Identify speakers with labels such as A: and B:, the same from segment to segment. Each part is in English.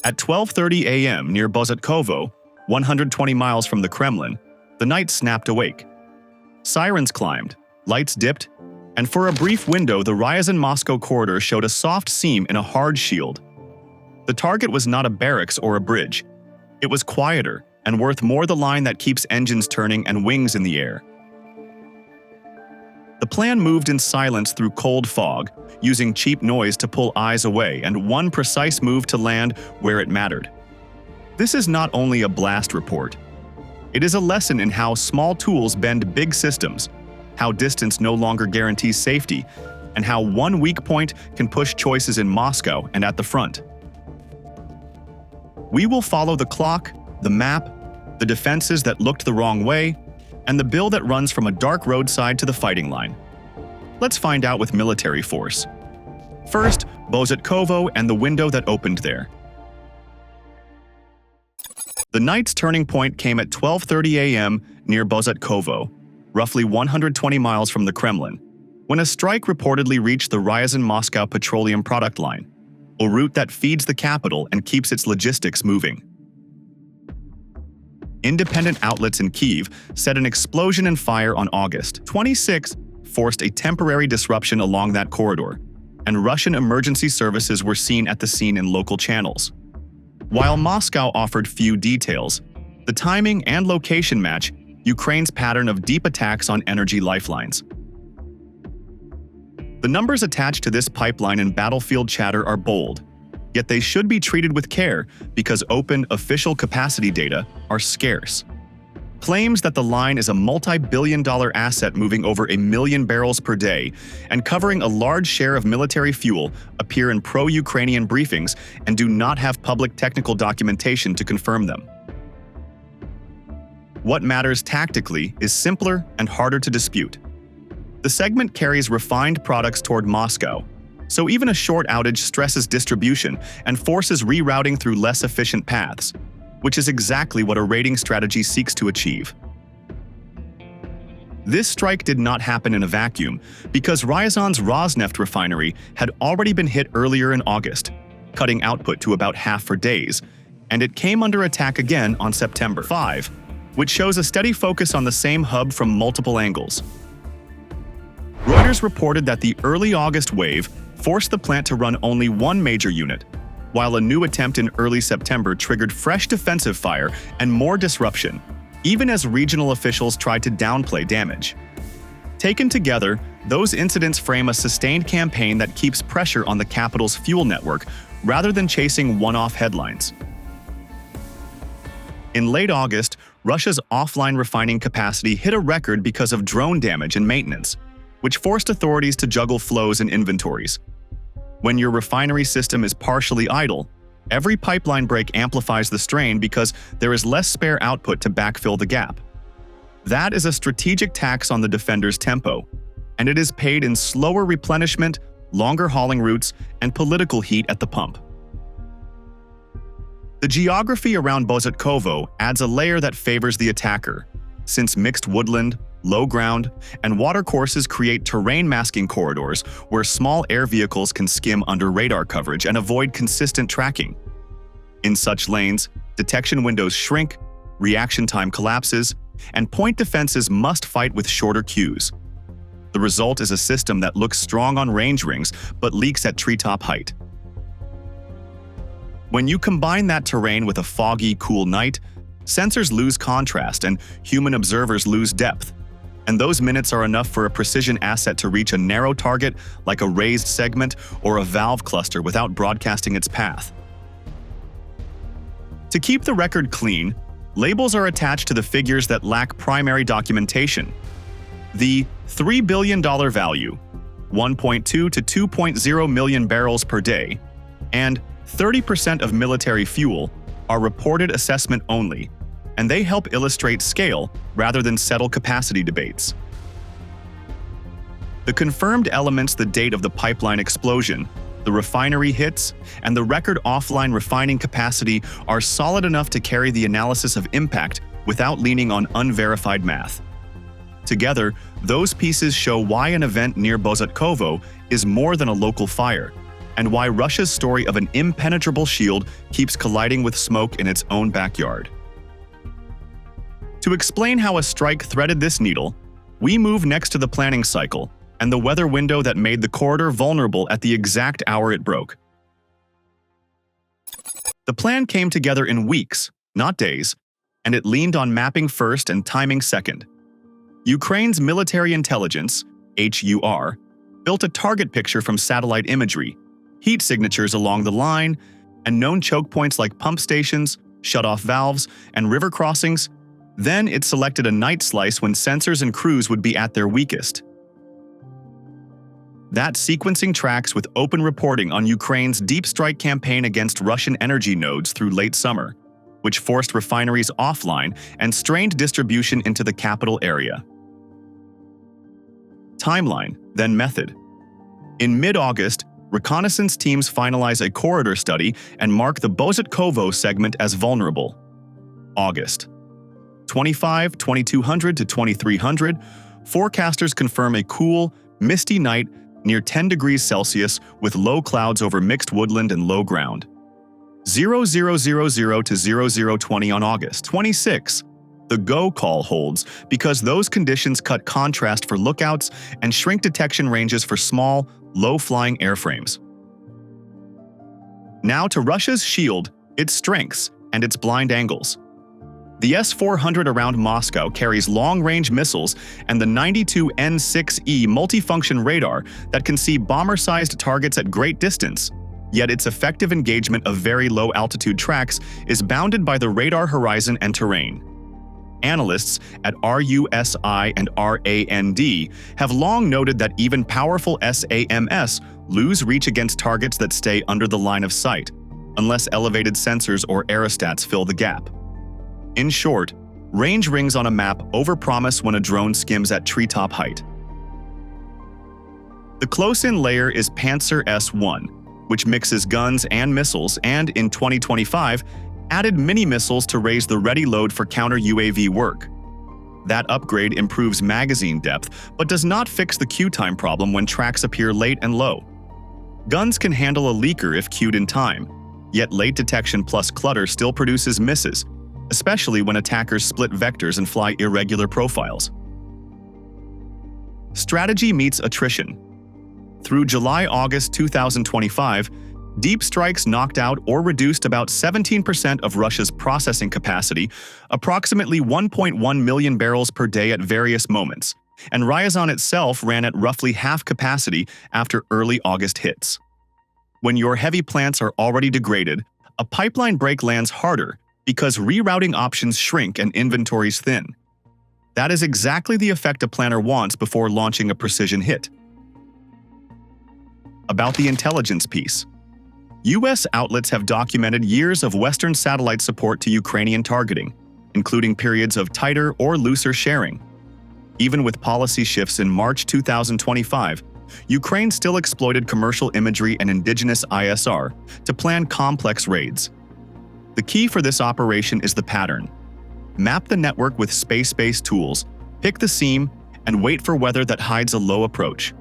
A: At 12:30 a.m. near Bozhatkovo, 120 miles from the Kremlin, the night snapped awake. Sirens climbed, lights dipped, and for a brief window the Ryazan-Moscow corridor showed a soft seam in a hard shield. The target was not a barracks or a bridge. It was quieter and worth more the line that keeps engines turning and wings in the air. The plan moved in silence through cold fog, using cheap noise to pull eyes away and one precise move to land where it mattered. This is not only a blast report. It is a lesson in how small tools bend big systems, how distance no longer guarantees safety, and how one weak point can push choices in Moscow and at the front. We will follow the clock, the map, the defenses that looked the wrong way, and the bill that runs from a dark roadside to the fighting line. Let's find out with military force. First, Bozhatkovo and the window that opened there. The night's turning point came at 12:30 a.m. near Bozhatkovo, roughly 120 miles from the Kremlin, when a strike reportedly reached the Ryazan-Moscow petroleum product line, a route that feeds the capital and keeps its logistics moving. Independent outlets in Kyiv said an explosion and fire on August 26 forced a temporary disruption along that corridor, and Russian emergency services were seen at the scene in local channels. While Moscow offered few details, the timing and location match Ukraine's pattern of deep attacks on energy lifelines. The numbers attached to this pipeline in battlefield chatter are bold, yet they should be treated with care because open, official capacity data are scarce. Claims that the line is a multi-billion-dollar asset moving over 1 million barrels per day and covering a large share of military fuel appear in pro-Ukrainian briefings and do not have public technical documentation to confirm them. What matters tactically is simpler and harder to dispute. The segment carries refined products toward Moscow, so even a short outage stresses distribution and forces rerouting through less efficient paths, which is exactly what a raiding strategy seeks to achieve. This strike did not happen in a vacuum because Ryazan's Rosneft refinery had already been hit earlier in August, cutting output to about half for days, and it came under attack again on September 5, which shows a steady focus on the same hub from multiple angles. Reuters reported that the early August wave forced the plant to run only one major unit, while a new attempt in early September triggered fresh defensive fire and more disruption, even as regional officials tried to downplay damage. Taken together, those incidents frame a sustained campaign that keeps pressure on the capital's fuel network rather than chasing one-off headlines. In late August, Russia's offline refining capacity hit a record because of drone damage and maintenance, which forced authorities to juggle flows and inventories. When your refinery system is partially idle, every pipeline break amplifies the strain because there is less spare output to backfill the gap. That is a strategic tax on the defender's tempo, and it is paid in slower replenishment, longer hauling routes, and political heat at the pump. The geography around Bozhatkovo adds a layer that favors the attacker, since mixed woodland, low ground, and watercourses create terrain masking corridors where small air vehicles can skim under radar coverage and avoid consistent tracking. In such lanes, detection windows shrink, reaction time collapses, and point defenses must fight with shorter queues. The result is a system that looks strong on range rings but leaks at treetop height. When you combine that terrain with a foggy, cool night, sensors lose contrast and human observers lose depth. And those minutes are enough for a precision asset to reach a narrow target like a raised segment or a valve cluster without broadcasting its path. To keep the record clean, labels are attached to the figures that lack primary documentation. The $3 billion value, 1.2 to 2.0 million barrels per day, and 30% of military fuel are reported assessment only, and they help illustrate scale rather than settle capacity debates. The confirmed elements, the date of the pipeline explosion, the refinery hits, and the record offline refining capacity are solid enough to carry the analysis of impact without leaning on unverified math. Together, those pieces show why an event near Bozhatkovo is more than a local fire. and why Russia's story of an impenetrable shield keeps colliding with smoke in its own backyard. To explain how a strike threaded this needle, we move next to the planning cycle and the weather window that made the corridor vulnerable at the exact hour it broke. The plan came together in weeks, not days, and it leaned on mapping first and timing second. Ukraine's military intelligence, HUR, built a target picture from satellite imagery, heat signatures along the line, and known choke points like pump stations, shut-off valves, and river crossings. Then it selected a night slice when sensors and crews would be at their weakest. That sequencing tracks with open reporting on Ukraine's deep strike campaign against Russian energy nodes through late summer, which forced refineries offline and strained distribution into the capital area. Timeline, then method. In mid-August, reconnaissance teams finalize a corridor study and mark the Bozhatkovo segment as vulnerable. August. 2200 to 2300, forecasters confirm a cool, misty night near 10 degrees Celsius with low clouds over mixed woodland and low ground. 0000 to 0020 on August 26. The go call holds because those conditions cut contrast for lookouts and shrink detection ranges for small, low-flying airframes. Now to Russia's shield, its strengths, and its blind angles. The S-400 around Moscow carries long-range missiles and the 92N6E multifunction radar that can see bomber-sized targets at great distance, yet its effective engagement of very low-altitude tracks is bounded by the radar horizon and terrain. Analysts at RUSI and RAND have long noted that even powerful SAMs lose reach against targets that stay under the line of sight, unless elevated sensors or aerostats fill the gap. In short, range rings on a map overpromise when a drone skims at treetop height. The close-in layer is Panzer S-1, which mixes guns and missiles and, in 2025, added mini-missiles to raise the ready load for counter-UAV work. That upgrade improves magazine depth, but does not fix the queue time problem when tracks appear late and low. Guns can handle a leaker if queued in time, yet late detection plus clutter still produces misses, especially when attackers split vectors and fly irregular profiles. Strategy meets attrition. Through July-August 2025, deep strikes knocked out or reduced about 17% of Russia's processing capacity, approximately 1.1 million barrels per day at various moments, and Ryazan itself ran at roughly half capacity after early August hits. When your heavy plants are already degraded, a pipeline break lands harder because rerouting options shrink and inventories thin. That is exactly the effect a planner wants before launching a precision hit. About the intelligence piece. U.S. outlets have documented years of Western satellite support to Ukrainian targeting, including periods of tighter or looser sharing. Even with policy shifts in March 2025, Ukraine still exploited commercial imagery and indigenous ISR to plan complex raids. The key for this operation is the pattern. Map the network with space-based tools, pick the seam, and wait for weather that hides a low approach.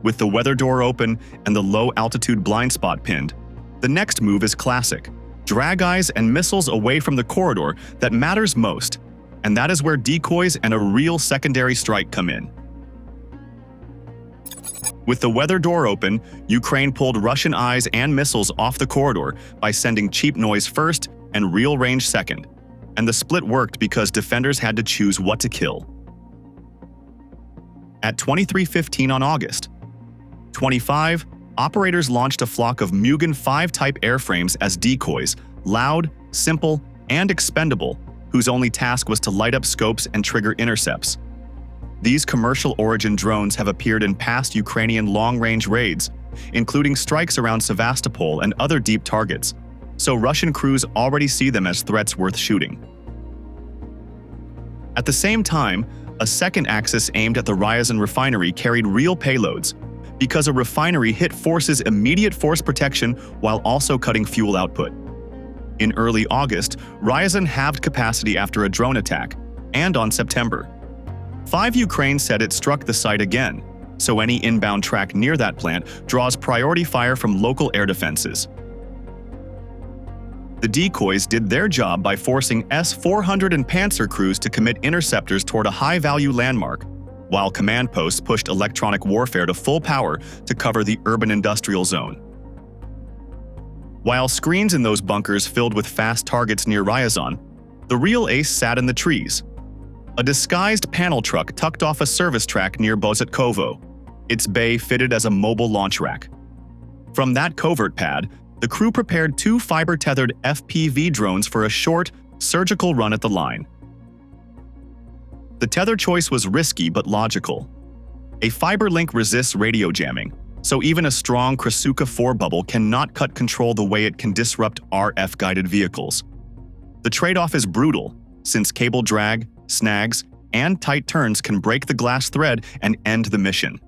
A: With the weather door open and the low-altitude blind spot pinned, the next move is classic. Drag eyes and missiles away from the corridor that matters most, and that is where decoys and a real secondary strike come in. With the weather door open, Ukraine pulled Russian eyes and missiles off the corridor by sending cheap noise first and real range second, and the split worked because defenders had to choose what to kill. At 23:15 on August 25, operators launched a flock of Mugen 5-type airframes as decoys, loud, simple, and expendable, whose only task was to light up scopes and trigger intercepts. These commercial-origin drones have appeared in past Ukrainian long-range raids, including strikes around Sevastopol and other deep targets, so Russian crews already see them as threats worth shooting. At the same time, a second axis aimed at the Ryazan refinery carried real payloads, because a refinery hit forces immediate force protection while also cutting fuel output. In early August, Ryazan halved capacity after a drone attack, and on September 5, Ukraine said it struck the site again, so any inbound track near that plant draws priority fire from local air defenses. The decoys did their job by forcing S-400 and Panzer crews to commit interceptors toward a high-value landmark, while command posts pushed electronic warfare to full power to cover the urban industrial zone. While screens in those bunkers filled with fast targets near Ryazan, the real ace sat in the trees. A disguised panel truck tucked off a service track near Bozhatkovo, its bay fitted as a mobile launch rack. From that covert pad, the crew prepared 2 fiber-tethered FPV drones for a short, surgical run at the line. The tether choice was risky but logical. A fiber link resists radio jamming, so even a strong Krasuka 4 bubble cannot cut control the way it can disrupt RF-guided vehicles. The trade-off is brutal, since cable drag, snags, and tight turns can break the glass thread and end the mission.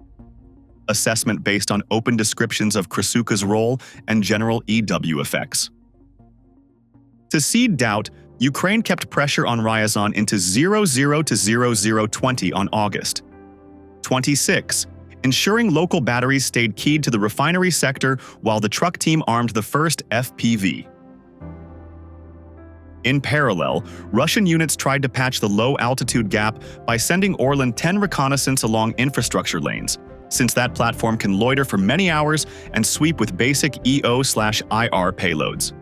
A: Assessment based on open descriptions of Krasuka's role and general EW effects. To seed doubt, Ukraine kept pressure on Ryazan into 0-0 to 0-0-20 on August 26, ensuring local batteries stayed keyed to the refinery sector while the truck team armed the first FPV. In parallel, Russian units tried to patch the low-altitude gap by sending Orlan 10 reconnaissance along infrastructure lanes, since that platform can loiter for many hours and sweep with basic EO/IR payloads.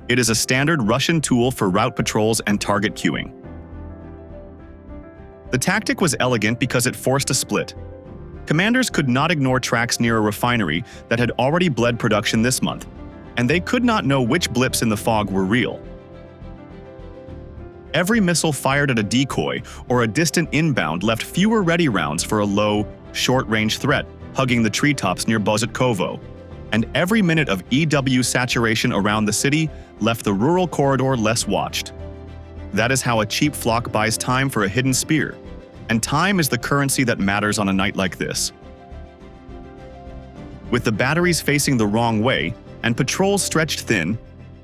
A: It is a standard Russian tool for route patrols and target queuing. The tactic was elegant because it forced a split. Commanders could not ignore tracks near a refinery that had already bled production this month, and they could not know which blips in the fog were real. Every missile fired at a decoy or a distant inbound left fewer ready rounds for a low, short-range threat hugging the treetops near Bozhatkovo, and every minute of EW saturation around the city left the rural corridor less watched. That is how a cheap flock buys time for a hidden spear, and time is the currency that matters on a night like this. With the batteries facing the wrong way and patrols stretched thin,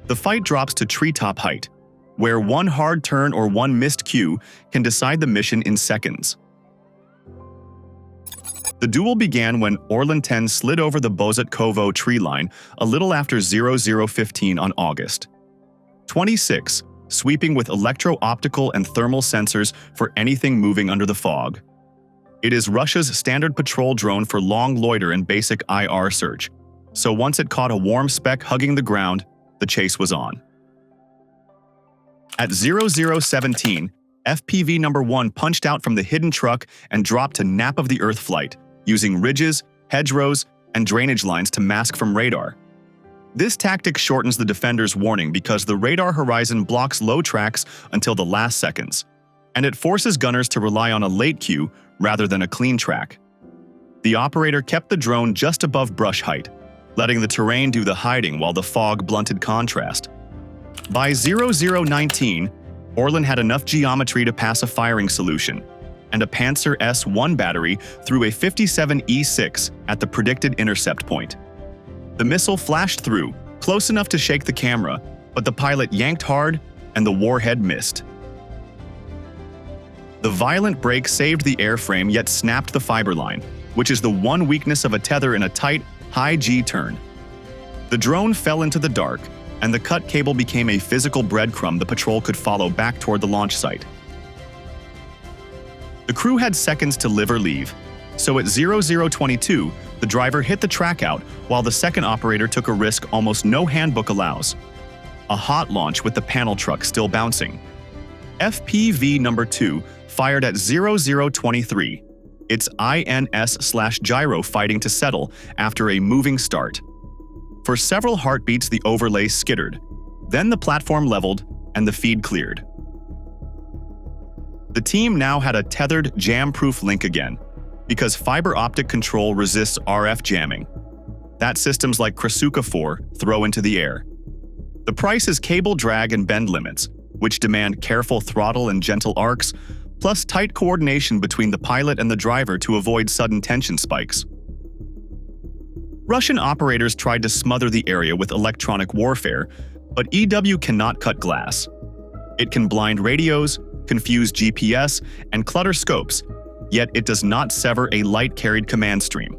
A: the fight drops to treetop height, where one hard turn or one missed cue can decide the mission in seconds. The duel began when Orlan 10 slid over the Bozhatkovo tree line a little after 00:15 on August 26, sweeping with electro-optical and thermal sensors for anything moving under the fog. It is Russia's standard patrol drone for long loiter and basic IR search, so once it caught a warm speck hugging the ground, the chase was on. At 00:17, FPV number 1 punched out from the hidden truck and dropped to nap of the earth flight, using ridges, hedgerows, and drainage lines to mask from radar. This tactic shortens the defender's warning because the radar horizon blocks low tracks until the last seconds, and it forces gunners to rely on a late cue rather than a clean track. The operator kept the drone just above brush height, letting the terrain do the hiding while the fog blunted contrast. By 00:19, Orlan had enough geometry to pass a firing solution, and a Panzer S-1 battery threw a 57E6 at the predicted intercept point. The missile flashed through, close enough to shake the camera, but the pilot yanked hard and the warhead missed. The violent break saved the airframe yet snapped the fiber line, which is the one weakness of a tether in a tight, high-G turn. The drone fell into the dark, and the cut cable became a physical breadcrumb the patrol could follow back toward the launch site. The crew had seconds to live or leave, so at 00:22, the driver hit the track out while the second operator took a risk almost no handbook allows. A hot launch with the panel truck still bouncing. FPV number 2 fired at 00:23, its INS/gyro fighting to settle after a moving start. For several heartbeats the overlay skittered, then the platform leveled and the feed cleared. The team now had a tethered, jam-proof link again, because fiber optic control resists RF jamming. That systems like Krasuka 4 throw into the air. The price is cable drag and bend limits, which demand careful throttle and gentle arcs, plus tight coordination between the pilot and the driver to avoid sudden tension spikes. Russian operators tried to smother the area with electronic warfare, but EW cannot cut glass. It can blind radios, confuse GPS, and clutter scopes, yet it does not sever a light-carried command stream.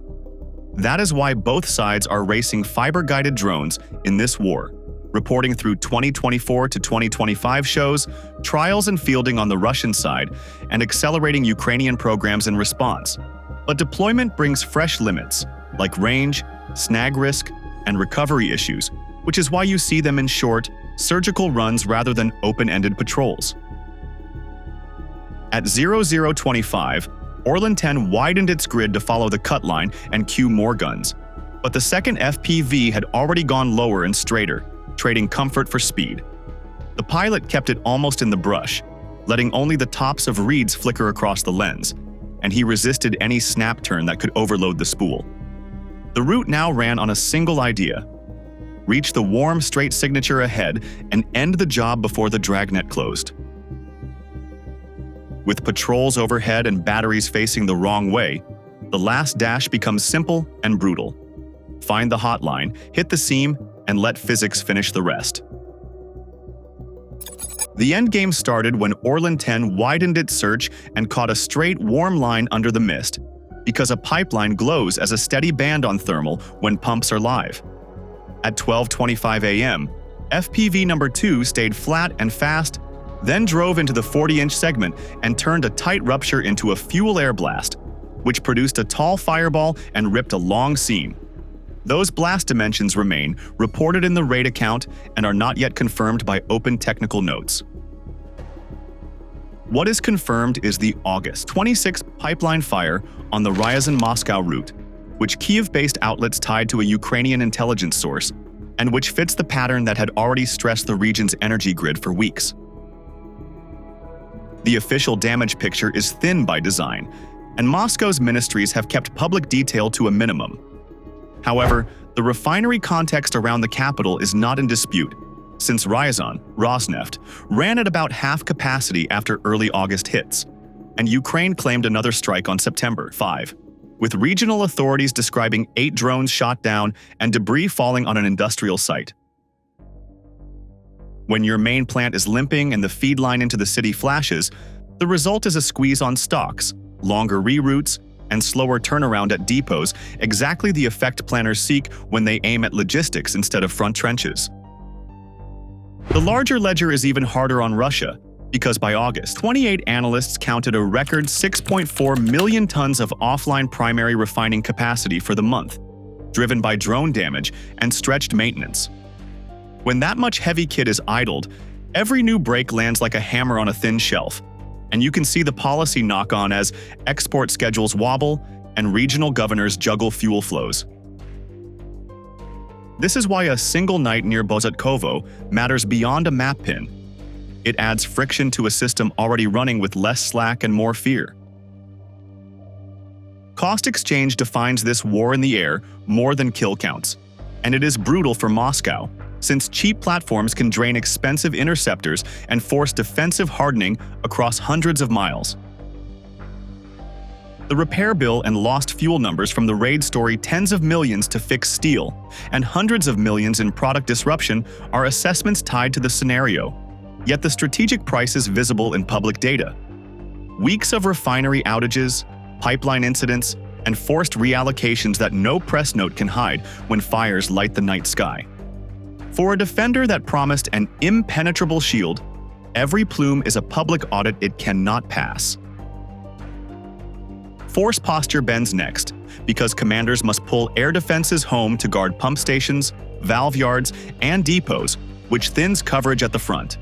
A: That is why both sides are racing fiber-guided drones in this war, reporting through 2024 to 2025 shows, trials and fielding on the Russian side, and accelerating Ukrainian programs in response. But deployment brings fresh limits, like range, snag risk, and recovery issues, which is why you see them in short, surgical runs rather than open-ended patrols. At 0025, Orlan 10 widened its grid to follow the cut line and queue more guns, but the second FPV had already gone lower and straighter, trading comfort for speed. The pilot kept it almost in the brush, letting only the tops of reeds flicker across the lens, and he resisted any snap turn that could overload the spool. The route now ran on a single idea: reach the warm, straight signature ahead and end the job before the dragnet closed. With patrols overhead and batteries facing the wrong way, the last dash becomes simple and brutal. Find the hotline, hit the seam, and let physics finish the rest. The endgame started when Orlan 10 widened its search and caught a straight, warm line under the mist, because a pipeline glows as a steady band on thermal when pumps are live. At 12:25 a.m., FPV number 2 stayed flat and fast, then drove into the 40-inch segment and turned a tight rupture into a fuel air blast, which produced a tall fireball and ripped a long seam. Those blast dimensions remain reported in the raid account and are not yet confirmed by open technical notes. What is confirmed is the August 26 pipeline fire on the Ryazan-Moscow route, which Kiev-based outlets tied to a Ukrainian intelligence source, and which fits the pattern that had already stressed the region's energy grid for weeks. The official damage picture is thin by design, and Moscow's ministries have kept public detail to a minimum. However, the refinery context around the capital is not in dispute, since Ryazan, Rosneft, ran at about half capacity after early August hits, and Ukraine claimed another strike on September 5, with regional authorities describing 8 drones shot down and debris falling on an industrial site. When your main plant is limping and the feed line into the city flashes, the result is a squeeze on stocks, longer reroutes, and slower turnaround at depots, exactly the effect planners seek when they aim at logistics instead of front trenches. The larger ledger is even harder on Russia, because by August, 28 analysts counted a record 6.4 million tons of offline primary refining capacity for the month, driven by drone damage and stretched maintenance. When that much heavy kit is idled, every new break lands like a hammer on a thin shelf, and you can see the policy knock-on as export schedules wobble and regional governors juggle fuel flows. This is why a single night near Bozhatkovo matters beyond a map pin. It adds friction to a system already running with less slack and more fear. Cost exchange defines this war in the air more than kill counts, and it is brutal for Moscow, since cheap platforms can drain expensive interceptors and force defensive hardening across hundreds of miles. The repair bill and lost fuel numbers from the raid story tens of millions to fix steel, and hundreds of millions in product disruption are assessments tied to the scenario, yet the strategic price is visible in public data. Weeks of refinery outages, pipeline incidents, and forced reallocations that no press note can hide when fires light the night sky. For a defender that promised an impenetrable shield, every plume is a public audit it cannot pass. Force posture bends next, because commanders must pull air defenses home to guard pump stations, valve yards, and depots, which thins coverage at the front.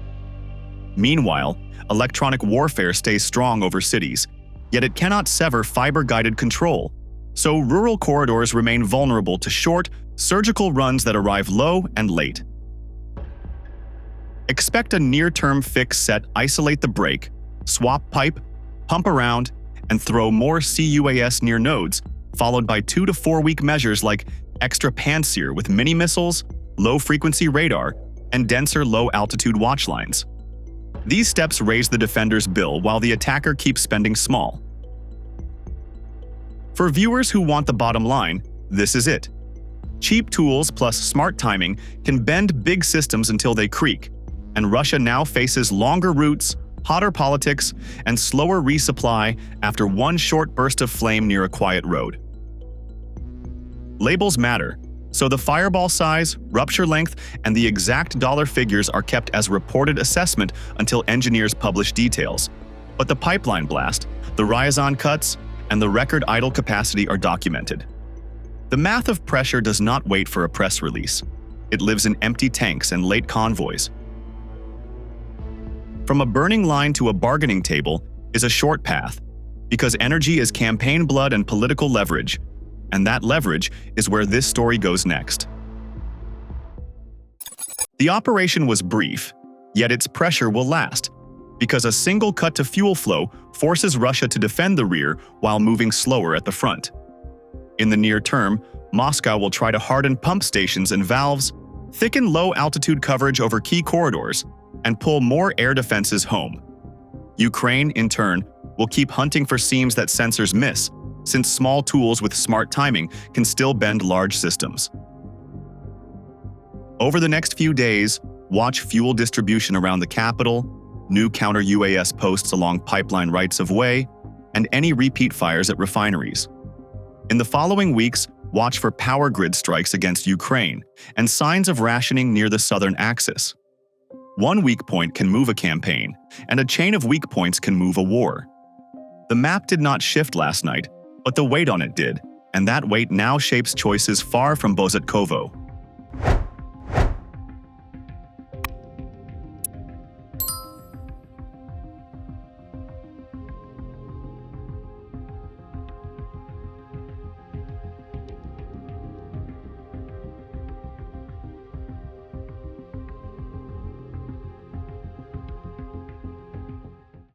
A: Meanwhile, electronic warfare stays strong over cities, yet it cannot sever fiber-guided control, so rural corridors remain vulnerable to short, surgical runs that arrive low and late. Expect a near-term fix set isolate the break, swap pipe, pump around, and throw more CUAS near nodes, followed by 2 to 4 week measures like extra pantsir with mini-missiles, low-frequency radar, and denser low-altitude watch lines. These steps raise the defender's bill while the attacker keeps spending small. For viewers who want the bottom line, this is it. Cheap tools plus smart timing can bend big systems until they creak, and Russia now faces longer routes, hotter politics, and slower resupply after one short burst of flame near a quiet road. Labels matter, so the fireball size, rupture length, and the exact dollar figures are kept as reported assessment until engineers publish details. But the pipeline blast, the Ryazan cuts, and the record idle capacity are documented. The math of pressure does not wait for a press release. It lives in empty tanks and late convoys. From a burning line to a bargaining table is a short path, because energy is campaign blood and political leverage, and that leverage is where this story goes next. The operation was brief, yet its pressure will last, because a single cut to fuel flow forces Russia to defend the rear while moving slower at the front. In the near term, Moscow will try to harden pump stations and valves, thicken low-altitude coverage over key corridors, and pull more air defenses home. Ukraine, in turn, will keep hunting for seams that sensors miss, since small tools with smart timing can still bend large systems. Over the next few days, watch fuel distribution around the capital, new counter-UAS posts along pipeline rights of way, and any repeat fires at refineries. In the following weeks, watch for power grid strikes against Ukraine and signs of rationing near the southern axis. One weak point can move a campaign, and a chain of weak points can move a war. The map did not shift last night, but the weight on it did, and that weight now shapes choices far from Bozhatkovo.